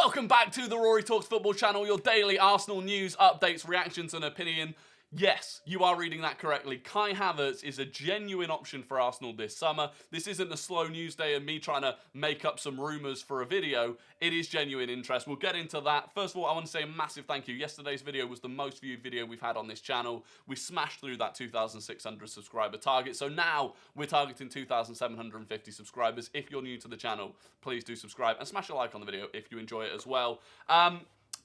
Welcome back to the Rory Talks Football channel, your daily Arsenal news, updates, reactions and opinion. Yes, you are reading that correctly. Kai Havertz is a genuine option for Arsenal this summer. This isn't a slow news day and me trying to make up some rumours for a video. It is genuine interest. We'll get into that. First of all, I want to say a massive thank you. Yesterday's video was the most viewed video we've had on this channel. We smashed through that 2,600 subscriber target. So now we're targeting 2,750 subscribers. If you're new to the channel, please do subscribe and smash a like on the video if you enjoy it as well.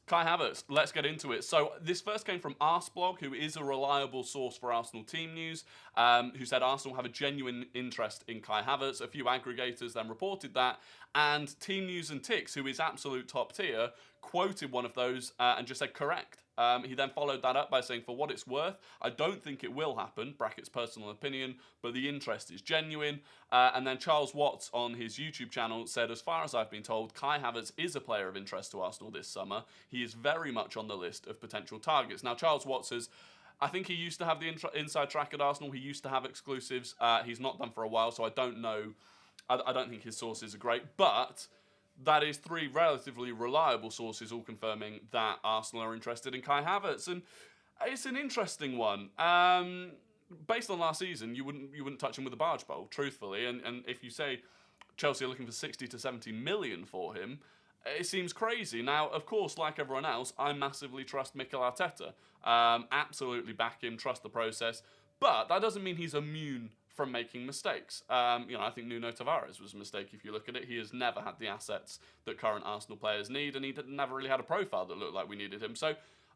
Kai Havertz, let's get into it. So this first came from Arsblog, who is a reliable source for Arsenal team news, who said Arsenal have a genuine interest in Kai Havertz. A few aggregators then reported that, and Team News and Ticks, who is absolute top tier, quoted one of those and just said correct. He then followed that up by saying, for what it's worth, I don't think it will happen, brackets personal opinion, but the interest is genuine. And then Charles Watts on his YouTube channel said, as far as I've been told, Kai Havertz is a player of interest to Arsenal this summer. He is very much on the list of potential targets. Now, Charles Watts says, I think he used to have the inside track at Arsenal. He used to have exclusives. He's not done for a while, so I don't know. I don't think his sources are great, but that is three relatively reliable sources all confirming that Arsenal are interested in Kai Havertz, and it's an interesting one. Based on last season, you wouldn't touch him with a barge pole, truthfully. And if you say Chelsea are looking for 60 to 70 million for him, it seems crazy. Now, of course, like everyone else, I massively trust Mikel Arteta. Absolutely back him, trust the process, but that doesn't mean he's immune from making mistakes. I think Nuno Tavares was a mistake if you look at it. He has never had the assets that current Arsenal players need, and he never really had a profile that looked like we needed him. So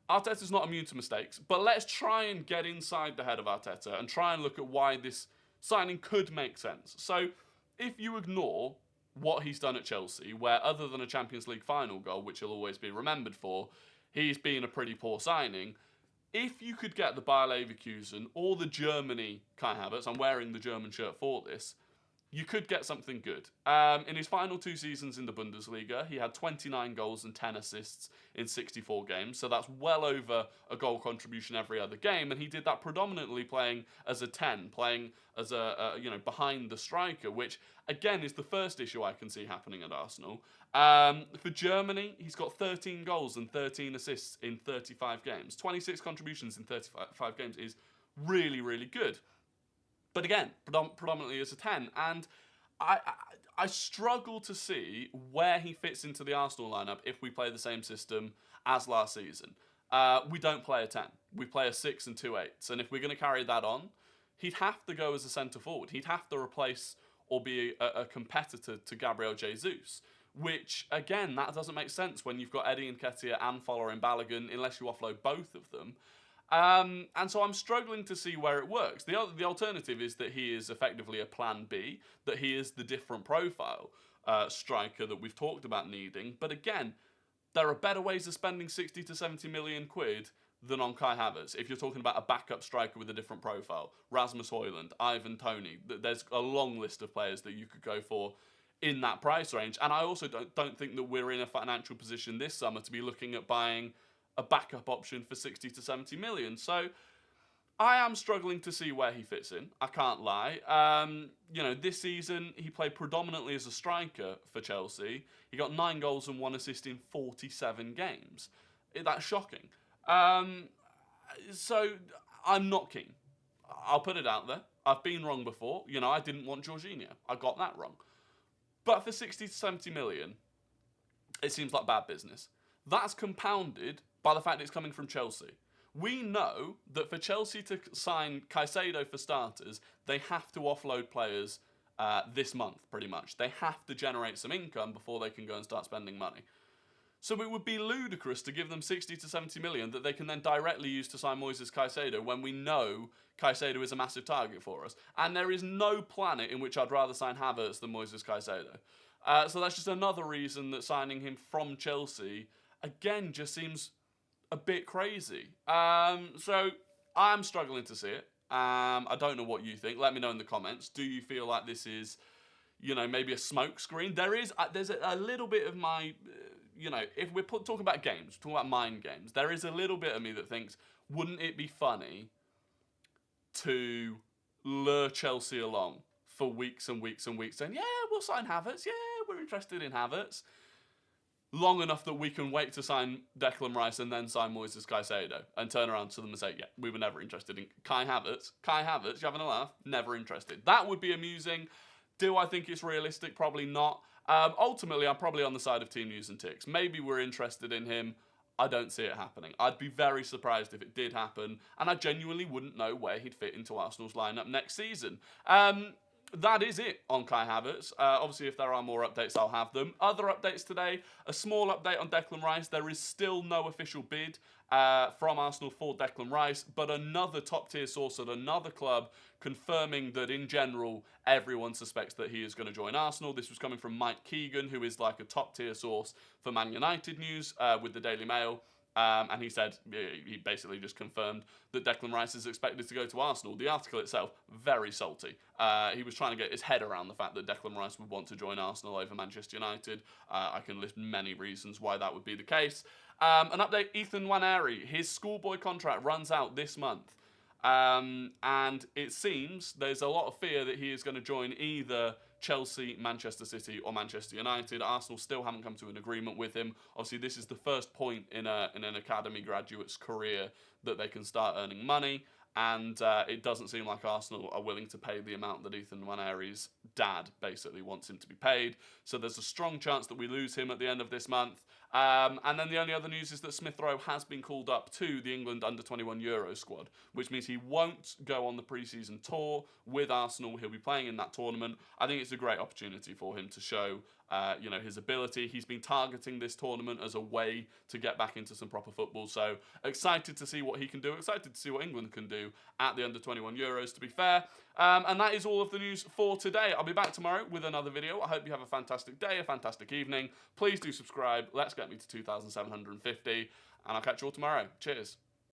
Arteta's not immune to mistakes, but let's try and get inside the head of Arteta and try and look at why this signing could make sense. So if you ignore what he's done at Chelsea, where other than a Champions League final goal, which he'll always be remembered for, he's been a pretty poor signing. If you could get the Bayer Leverkusen or the Germany Kai Havertz, I'm wearing the German shirt for this, you could get something good. In his final 2 seasons in the Bundesliga, he had 29 goals and 10 assists in 64 games, so that's well over a goal contribution every other game, and he did that predominantly playing as a 10, playing as a behind the striker, which again is the first issue I can see happening at Arsenal. For Germany, he's got 13 goals and 13 assists in 35 games. 26 contributions in 35 games is really, really good. But again, predominantly as a 10. And I struggle to see where he fits into the Arsenal lineup if we play the same system as last season. We don't play a 10. We play a 6 and 2 8s. And if we're going to carry that on, he'd have to go as a centre-forward. He'd have to replace or be a competitor to Gabriel Jesus, which, again, that doesn't make sense when you've got Eddie Nketiah and Folarin Balogun, unless you offload both of them. And so I'm struggling to see where it works. The alternative is that he is effectively a plan B, that he is the different profile striker that we've talked about needing. But again, there are better ways of spending 60 to 70 million quid than on Kai Havertz. If you're talking about a backup striker with a different profile, Rasmus Højlund, Ivan Toney, there's a long list of players that you could go for in that price range. And I also don't think that we're in a financial position this summer to be looking at buying a backup option for 60 to 70 million. So I am struggling to see where he fits in. I can't lie. This season he played predominantly as a striker for Chelsea. He got 9 goals and 1 assist in 47 games. That's shocking. So I'm not keen. I'll put it out there. I've been wrong before. I didn't want Jorginho. I got that wrong. But for 60 to 70 million, it seems like bad business. That's compounded by the fact it's coming from Chelsea. We know that for Chelsea to sign Caicedo for starters, they have to offload players this month, pretty much. They have to generate some income before they can go and start spending money. So it would be ludicrous to give them 60 to 70 million that they can then directly use to sign Moises Caicedo when we know Caicedo is a massive target for us. And there is no planet in which I'd rather sign Havertz than Moises Caicedo. So that's just another reason that signing him from Chelsea, again, just seems a bit crazy. So I'm struggling to see it. I don't know what you think. Let me know in the comments. Do you feel like this is, maybe a smoke screen? There's a little bit of my, if we're talking about games, talking about mind games, there is a little bit of me that thinks, wouldn't it be funny to lure Chelsea along for weeks and weeks and weeks saying, yeah, we'll sign Havertz. Yeah, we're interested in Havertz. long enough that we can wait to sign Declan Rice and then sign Moises Caicedo and turn around to them and say, yeah, we were never interested in Kai Havertz. Kai Havertz, you having a laugh? Never interested. That would be amusing. Do I think it's realistic? Probably not. Ultimately, I'm probably on the side of Team News and Ticks. Maybe we're interested in him. I don't see it happening. I'd be very surprised if it did happen, and I genuinely wouldn't know where he'd fit into Arsenal's lineup next season. That is it on Kai Havertz. Obviously, if there are more updates, I'll have them. Other updates today, a small update on Declan Rice. There is still no official bid from Arsenal for Declan Rice, but another top-tier source at another club confirming that, in general, everyone suspects that he is going to join Arsenal. This was coming from Mike Keegan, who is like a top-tier source for Man United news with the Daily Mail. And he said, he basically just confirmed that Declan Rice is expected to go to Arsenal. The article itself, very salty. He was trying to get his head around the fact that Declan Rice would want to join Arsenal over Manchester United. I can list many reasons why that would be the case. An update, Ethan Nwaneri, his schoolboy contract runs out this month. And it seems there's a lot of fear that he is going to join either Chelsea, Manchester City or Manchester United. Arsenal still haven't come to an agreement with him. Obviously, this is the first point in an academy graduate's career that they can start earning money. And it doesn't seem like Arsenal are willing to pay the amount that Ethan Nwaneri's dad basically wants him to be paid. So there's a strong chance that we lose him at the end of this month. And then the only other news is that Rowe has been called up to the England under-21 Euro squad, which means he won't go on the pre-season tour with Arsenal. He'll be playing in that tournament. I think it's a great opportunity for him to show his ability. He's been targeting this tournament as a way to get back into some proper football. So excited to see what he can do. Excited to see what England can do at the under-21 Euros, to be fair. And that is all of the news for today. I'll be back tomorrow with another video. I hope you have a fantastic day, a fantastic evening. Please do subscribe. Let's get me to 2,750. And I'll catch you all tomorrow. Cheers.